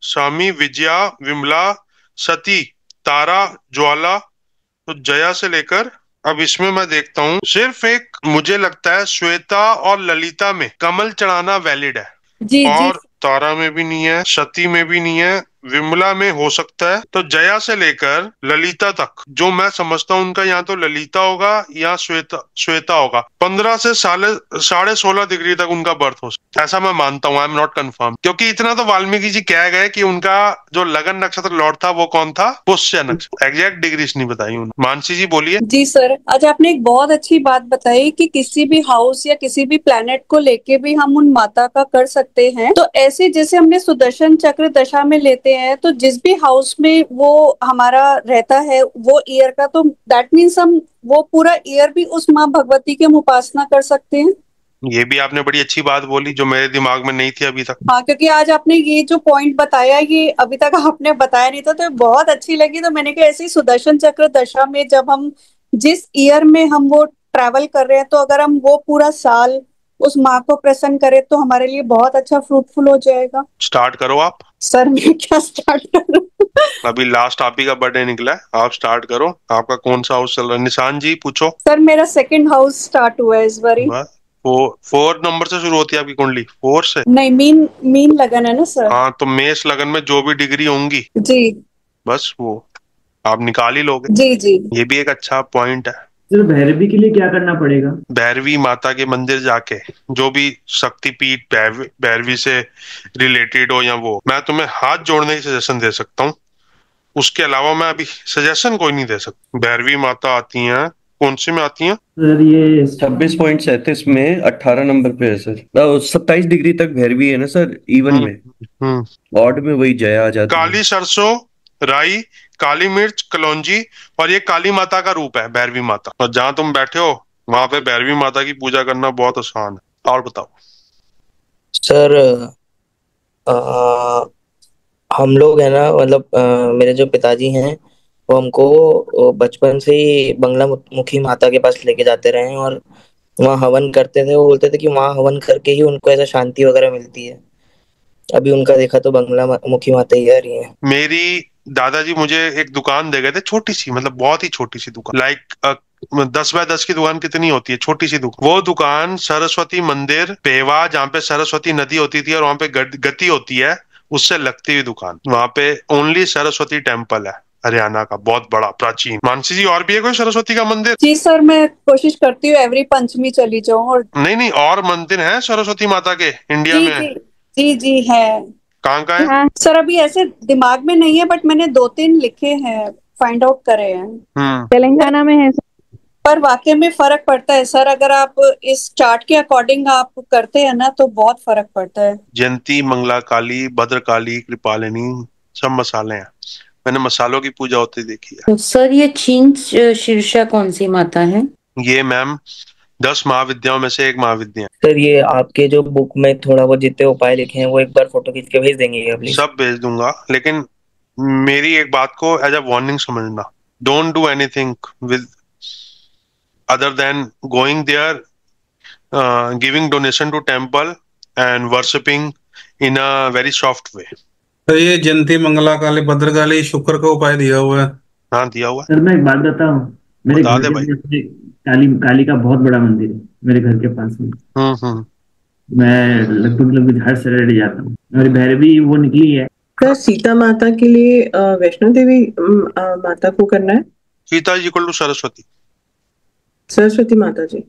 स्वामी, विजया, विमला, सती, तारा, ज्वाला, तो जया से लेकर अब इसमें मैं देखता हूँ सिर्फ एक मुझे लगता है श्वेता और ललिता में कमल चढ़ाना वैलिड है। जी और तारा में भी नहीं है, सती में भी नहीं है, विमला में हो सकता है। तो जया से लेकर ललिता तक जो मैं समझता हूँ उनका यहाँ तो ललिता होगा या श्वेता होगा। 15 से 16.5 डिग्री तक उनका बर्थ हो सकता है, ऐसा मैं मानता हूँ। आई एम नॉट कंफर्म क्योंकि इतना तो वाल्मीकि जी कह गए कि उनका जो लगन नक्षत्र लॉर्ड था वो कौन था, पुष्य नक्षत्र। एग्जैक्ट डिग्रीज नहीं बताई उन्होंने। मानसी जी बोलिए। जी सर, आज आपने एक बहुत अच्छी बात बताई कि किसी भी हाउस या किसी भी प्लैनेट को लेके भी हम उन माता का कर सकते हैं। तो ऐसे जैसे हमने सुदर्शन चक्र दशा में लेते हैं तो जिस भी हाउस में वो हमारा रहता है वो ईयर का, तो दैट मीन्स हम वो पूरा ईयर भी उस माँ भगवती की हम उपासना कर सकते हैं। ये भी आपने बड़ी अच्छी बात बोली जो मेरे दिमाग में नहीं थी अभी तक। हाँ, क्योंकि आज आपने ये जो पॉइंट बताया ये अभी तक आपने बताया नहीं था तो बहुत अच्छी लगी। तो मैंने कहा ऐसी सुदर्शन चक्र दशा में जब हम जिस ईयर में हम वो ट्रैवल कर रहे हैं तो अगर हम वो पूरा साल उस माँ को प्रसन्न करें तो हमारे लिए बहुत अच्छा फ्रूटफुल हो जाएगा। स्टार्ट करो आप। सर मैं क्या स्टार्ट करूं? अभी लास्ट आप ही का बर्थडे निकला है, आप स्टार्ट करो। आपका कौन सा हाउस चल रहा है? निशान जी पूछो। सर मेरा सेकंड हाउस स्टार्ट हुआ है इस बारी। 4 नंबर से शुरू होती है आपकी कुंडली? 4 से? नहीं, मीन लगन है ना सर। हाँ तो मेष लगन में जो भी डिग्री होंगी जी बस वो आप निकाल ही लोगे। जी जी, ये भी एक अच्छा पॉइंट है। तो भैरवी के लिए क्या करना पड़ेगा? भैरवी माता के मंदिर जाके जो भी शक्तिपीठ भैरवी से रिलेटेड हो या वो, मैं तुम्हें हाथ जोड़ने की सजेशन दे सकता हूँ। उसके अलावा मैं अभी सजेशन कोई नहीं दे सकता। भैरवी माता आती हैं, कौन सी में आती हैं? सर ये 26.37 में 18 नंबर पे है सर। 27 डिग्री तक भैरवी है ना सर, इवन में। ऑड में वही जया आ जाती है। काली सरसों, राई, काली मिर्च, कलौंजी, और ये काली माता का रूप है भैरवी माता। और जहां तुम बैठे हो वहां पे भैरवी माता की पूजा करना बहुत आसान है। और बताओ सर। हम लोग है ना, मतलब मेरे जो पिताजी हैं वो हमको बचपन से ही बंगला मुखी माता के पास लेके जाते रहे हैं और वहाँ हवन करते थे। वो बोलते थे कि वहाँ हवन करके ही उनको ऐसा शांति वगैरह मिलती है। अभी उनका देखा तो बंगला मुखी माता ही आ रही है। मेरी दादाजी मुझे एक दुकान दे गए थे, छोटी सी, मतलब बहुत ही छोटी सी दुकान, लाइक 10 बाय 10 की दुकान कितनी होती है, छोटी सी दुकान। वो दुकान सरस्वती मंदिर पेवा, जहाँ पे सरस्वती नदी होती थी और वहाँ पे गति होती है, उससे लगती हुई दुकान। वहाँ पे ओनली सरस्वती टेम्पल है, हरियाणा का बहुत बड़ा प्राचीन। मानसी जी और भी है कोई सरस्वती का मंदिर? जी सर, मैं कोशिश करती हूँ एवरी पंचमी चली जाऊँ। और नहीं और मंदिर है सरस्वती माता के इंडिया जी, में? जी जी है। कहाँ का है? हाँ सर, अभी ऐसे दिमाग में नहीं है बट मैंने 2-3 लिखे हैं, फाइंड आउट करे हैं। तेलंगाना में है सर। पर वाकई में फर्क पड़ता है सर, अगर आप इस चार्ट के अकॉर्डिंग आप करते हैं ना तो बहुत फर्क पड़ता है। जयंती, मंगला काली, भद्रकाली, कृपालिनी, सब मसाले हैं। मैंने मसालों की पूजा होती देखी है। तो सर ये छीन शीर्षा कौन सी माता है? ये मैम 10 महाविद्याओं में से एक महाविद्या है। सर ये आपके जो बुक में थोड़ा बहुत जितने उपाय लिखे हैं वो एक बार फोटो खींच के भेज देंगे क्या प्लीज? सब भेज दूंगा, लेकिन मेरी एक बात को एज अ वार्निंग समझना, don't do anything with other then going there, giving donation to temple and worshipping in a very soft way. तो ये जयंती मंगला काली भद्रकाली शुक्र का उपाय दिया हुआ है। हाँ दिया हुआ है। सर मैं एक बात बताऊं, मेरे बता घर दे के भाई। पीछे काली का बहुत बड़ा मंदिर है मेरे घर के पास में। मैं लगभग हर सैटरडे जाता हूँ और भैरवी वो निकली है। सर सीता माता के लिए वैष्णो देवी माता को करना है। सीता जी को सरस्वती, सरस्वती माता जी।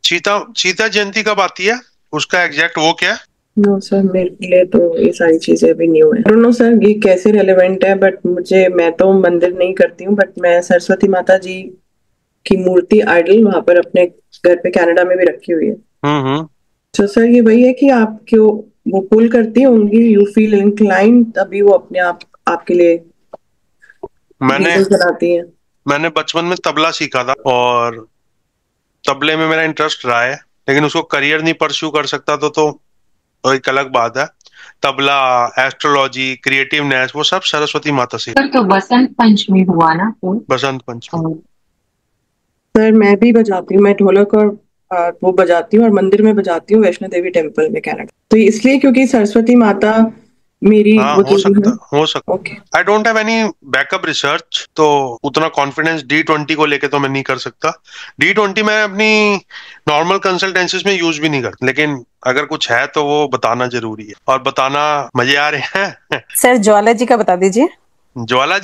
सीता जयंती कब आती है, उसका एग्जैक्ट वो क्या है? नो सर मेरे लिए तो ये सारी चीजें अभी न्यू है। नो सर ये कैसे रेलेवेंट है, बट मैं तो मंदिर नहीं करती हूँ, बट मैं सरस्वती माता जी की मूर्ति आइडल वहां पर अपने घर पे कनाडा में भी रखी हुई है। तो सर ये वही है कि आप क्यों वो पुल करती होंगी, यू फील इंक्लाइंड, तभी वो अपने आप आपके लिए बनाती है। मैंने बचपन में तबला सीखा था और तबले में मेरा इंटरेस्ट रहा है, लेकिन उसको करियर नहीं परस्यू कर सकता तो एक अलग बात है। तबला, एस्ट्रोलॉजी, क्रिएटिवनेस, वो सब सरस्वती माता से। तो बसंत पंचमी हुआ ना? बसंत पंचमी सर मैं भी बजाती हूँ, मैं ढोलक और वो बजाती हूँ और मंदिर में बजाती हूँ वैष्णो देवी टेम्पल में कनाडा। तो इसलिए क्योंकि सरस्वती माता मेरी हो सकता। I don't have any backup research, तो उतना कॉन्फिडेंस D20 को लेके तो मैं नहीं कर सकता। D20 मैं अपनी नॉर्मल कंसल्टेंसीज में यूज भी नहीं करता, लेकिन अगर कुछ है तो वो बताना जरूरी है और बताना मजे आ रहे हैं। सर ज्वाला जी का बता दीजिए। ज्वाला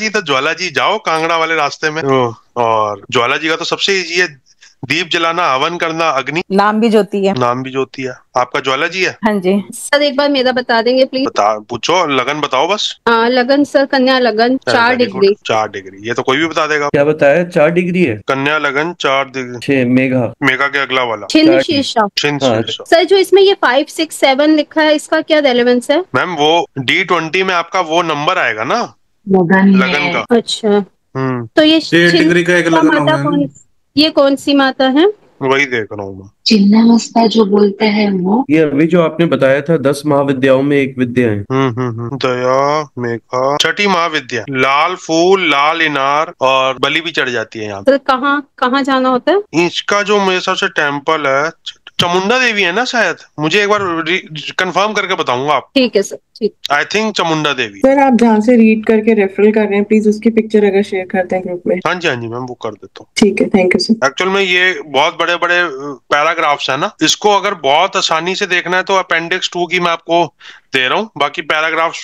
जी जाओ कांगड़ा वाले रास्ते में, और ज्वाला जी का तो सबसे इजी है, दीप जलाना, हवन करना, अग्नि। नाम भी ज्योति है। नाम भी ज्योति है। आपका ज्वाला जी है? हाँ जी। सर एक बार मेरा बता देंगे प्लीज? पूछो, लगन बताओ बस। लगन सर, कन्या लगन 4 डिग्री। 4 डिग्री, ये तो कोई भी बता देगा। क्या बताया? 4 डिग्री है कन्या लगन 4 डिग्री। 6 मेघा के अगला वाला छिन्न शीर्षा। सर जो इसमें ये 5, 6, 7 लिखा है, इसका क्या रेलेवेंस है? मैम वो D20 में आपका वो नंबर आएगा ना, लगन का। अच्छा, तो ये 6 डिग्री का एक लगन होगा। ये कौन सी माता है? वही देख रहा हूँ मैं। चिन्नावस्था जो बोलते हैं वो, ये अभी जो आपने बताया था 10 महाविद्याओं में एक विद्या है। दया, मेघा, छठी महाविद्या। लाल फूल, लाल इनार और बलि भी चढ़ जाती है यहाँ पे। तो कहाँ जाना होता है? इसका जो मेरे हिसाब से टेम्पल है चामुंडा देवी है ना शायद, मुझे एक बार कंफर्म करके बताऊंगा आप। ठीक है सर, ठीक। I think Chamunda Devi. Sir आप जहाँ से रीड करके रेफरल कर रहे हैं, प्लीज उसकी पिक्चर अगर शेयर करते हैं ग्रुप में। हाँ जी मैम, वो कर देता हूँ। ठीक है, थैंक यू सर। एक्चुअल में ये बहुत बड़े बड़े पैराग्राफ्स है ना, इसको अगर बहुत आसानी से देखना है तो अपेंडिक्स 2 की मैं आपको दे रहा हूँ, बाकी पैराग्राफ्स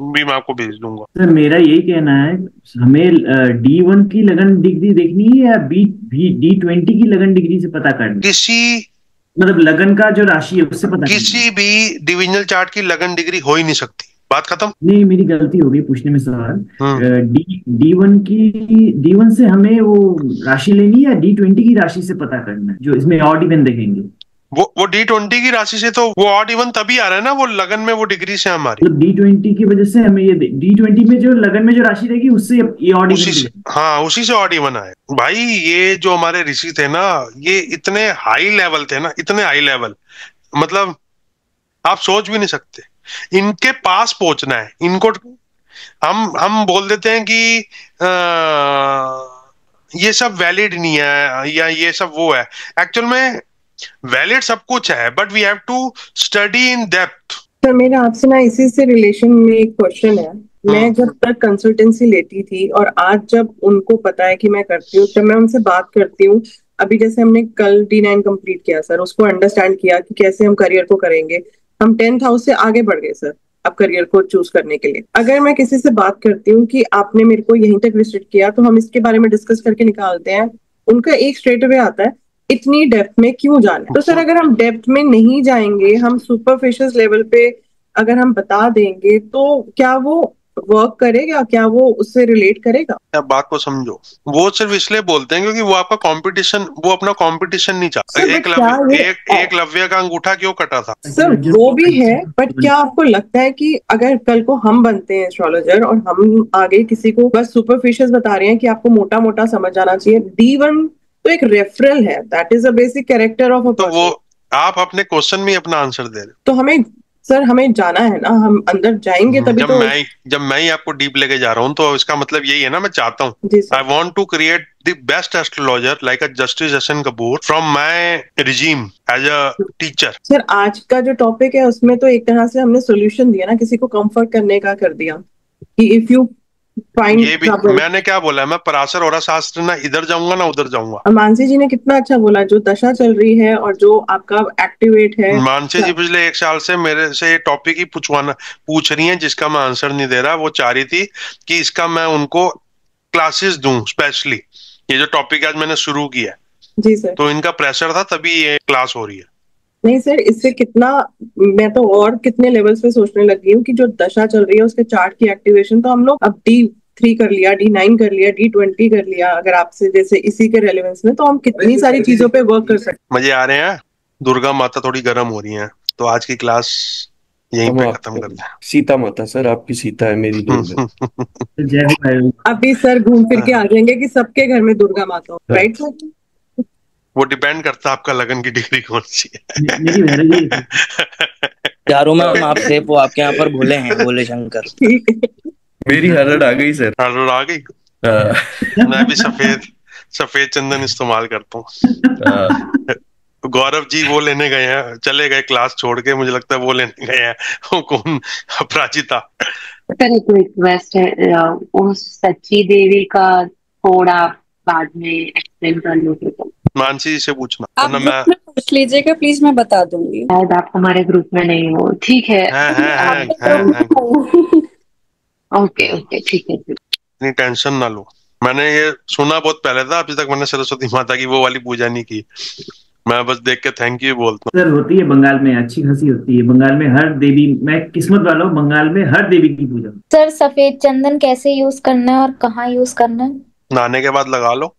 भी मैं आपको भेज दूंगा। सर मेरा यही कहना है, हमें D1 की लगन डिग्री देखनी है या D20 की लगन डिग्री से पता करनी? किसी मतलब लगन का जो राशि है उससे पता किसी भी डिविजनल चार्ट की लगन डिग्री हो ही नहीं सकती। बात खत्म। नहीं, मेरी गलती हो गई पूछने में सवाल। D1 से हमें वो राशि लेनी है या D20 की राशि से पता करना है, जो इसमें ऑड इवन देखेंगे? वो D20 की राशि से तो वो ऑड इवन तभी आ रहा है ना, वो लगन में वो डिग्री से हमारी। तो D20 की वजह से हमें ये D20 में जो लगन में जो राशि रहेगी उससे ये ऑड इवन। हाँ, उसी से ऑड इवन आए। भाई ये जो हमारे ऋषि थे ना, ये इतने हाई लेवल थे ना, इतने हाई लेवल, मतलब आप सोच भी नहीं सकते। इनके पास पहुंचना है, इनको हम बोल देते हैं कि ये सब वैलिड नहीं है या ये सब वो है। एक्चुअल में वैलिड सब कुछ है, but we have to study in depth. Sir मेरा आपसे ना इसी से रिलेशन में एक क्वेश्चन है। मैं जब तक कंसल्टेंसी लेती थी और आज जब उनको पता है कि मैं करती हूँ, जब मैं उनसे बात करती हूँ, अभी जैसे हमने कल D9 कंप्लीट किया सर, उसको अंडरस्टैंड किया कि कैसे हम करियर को करेंगे, हम 10th हाउस से आगे बढ़ गए सर अब करियर को चूज करने के लिए। अगर मैं किसी से बात करती हूँ कि आपने मेरे को यहीं तक रिस्ट्रिक्ट किया, तो हम इसके बारे में डिस्कस करके निकालते हैं, उनका एक स्ट्रेट अवे आता है, इतनी डेप्थ में क्यों जाना? तो सर अगर हम डेप्थ में नहीं जाएंगे, हम सुपरफिशियल लेवल पे अगर हम बता देंगे, तो क्या वो वर्क करेगा? क्या वो उससे रिलेट करेगा? आप बात को समझो, वो सिर्फ इसलिए बोलते हैं क्योंकि वो आपका कंपटीशन, वो अपना कंपटीशन नहीं चाहता। एकलव्य का अंगूठा क्यों कटा था? सर वो भी है, बट क्या आपको लगता है कि अगर कल को हम बनते हैं एस्ट्रोलॉजर और हम आगे किसी को बस सुपरफिशियल बता रहे हैं कि आपको मोटा मोटा समझ आना चाहिए, D1 तो एक रेफरल है, that is a basic character of a person. तो वो आप अपने क्वेश्चन में अपना आंसर दे रहे हो। तो हमें जाना है ना, हम अंदर जाएंगे तभी तो। जब मैं ही आपको डीप लेके जा रहा हूँ तो इसका मतलब यही है ना, मैं चाहता हूँ, I want to create the best astrologer like a justice Jashan Kapoor from my regime as a teacher. Sir आज का जो टॉपिक है उसमें तो एक तरह से हमने सोल्यूशन दिया ना, किसी को कंफर्ट करने का कर दिया कि इफ यू ये भी मैंने क्या बोला, मैं पराशर और शास्त्र ना इधर जाऊंगा ना उधर जाऊंगा। मानसी जी ने कितना अच्छा बोला, जो दशा चल रही है और जो आपका एक्टिवेट है। मानसी जी पिछले 1 साल से मेरे से ये टॉपिक ही पूछ रही हैं जिसका मैं आंसर नहीं दे रहा। वो चाह रही थी कि इसका मैं उनको क्लासेस दूं, स्पेशली ये जो टॉपिक आज मैंने शुरू किया है। जी सर। तो इनका प्रेशर था तभी ये क्लास हो रही है। नहीं सर, इससे कितना, मैं तो और कितने लेवल्स पे सोचने लगी हूँ कि जो दशा चल रही है उसके चार्ट की एक्टिवेशन तो हम लोग अब D3 कर लिया, D9 कर लिया, D20 कर लिया, अगर आपसे जैसे इसी के रेलेवेंस में, तो हम कितनी सारी चीजों पे वर्क कर सकते। मजे आ रहे हैं। दुर्गा माता थोड़ी गर्म हो रही हैं, तो आज की क्लास यहीं पे खत्म करते हैं। सीता माता सर, आपकी सीता है, मेरी दुर्गा। अभी सर घूम फिर के आ जाएंगे कि सबके घर में दुर्गा माता हो, राइट सर? वो डिपेंड करता है आपका लगन की डिग्री कौन सी है। चारों में हम आपसे, वो आपके यहाँ पर भोले हैं, भोले शंकर। मेरी हरड़ आ गई सर। हरड़ आ गई। मैं भी सफेद चंदन इस्तेमाल करता हूँ। गौरव जी वो लेने गए हैं, चले गए क्लास छोड़ के, मुझे लगता है वो लेने गए हैं। वो कौन? अपराजिता। सर एक रिक्वेस्ट है, उस सच्ची देवी का थोड़ा बाद में एक्सप्लेन कर लो तो। मानसी जी से पूछना, आप ग्रुप में पूछ लीजिएगा प्लीज, मैं बता दूंगी। शायद आप हमारे ग्रुप में नहीं हो। ठीक है। ओके ओके ठीक है। इतनी टेंशन ना लो, मैंने ये सुना बहुत पहले था, अभी तक मैंने सरस्वती माता की वो वाली पूजा नहीं की। मैं बस देख के थैंक यू बोलता हूँ। सर होती है बंगाल में, अच्छी खासी होती है बंगाल में, हर देवी, मैं किस्मत वाला हूँ, बंगाल में हर देवी की पूजा। सर सफेद चंदन कैसे यूज करना है और कहाँ यूज करना है? नहाने के बाद लगा लो।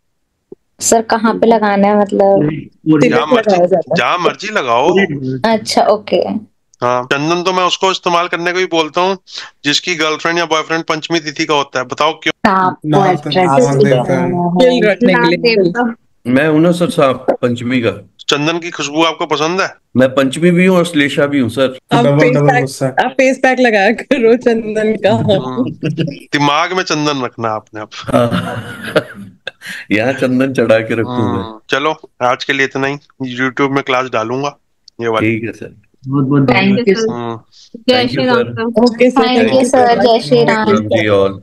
सर कहाँ पे लगाना है? मतलब जहाँ मर्जी लगाओ। अच्छा ओके। हाँ, चंदन तो मैं उसको इस्तेमाल करने को ही बोलता हूँ जिसकी गर्लफ्रेंड या बॉयफ्रेंड पंचमी तिथि का होता है। बताओ क्यों? मैं हूं ना सर सांप पंचमी का। चंदन की खुशबू आपको पसंद है? मैं पंचमी भी हूँ और श्लेषा भी हूँ सर। आप फेस पैक लगाया करो चंदन का। दिमाग में चंदन रखना आपने अब। यहाँ चंदन चढ़ा के रखूंगा। चलो आज के लिए इतना ही, यूट्यूब में क्लास डालूंगा ये वाली। ठीक है सर, बहुत थैंक यू सर। जय Shri Ram. Okay sir, thank you sir, जय श्री राम। जी ऑल।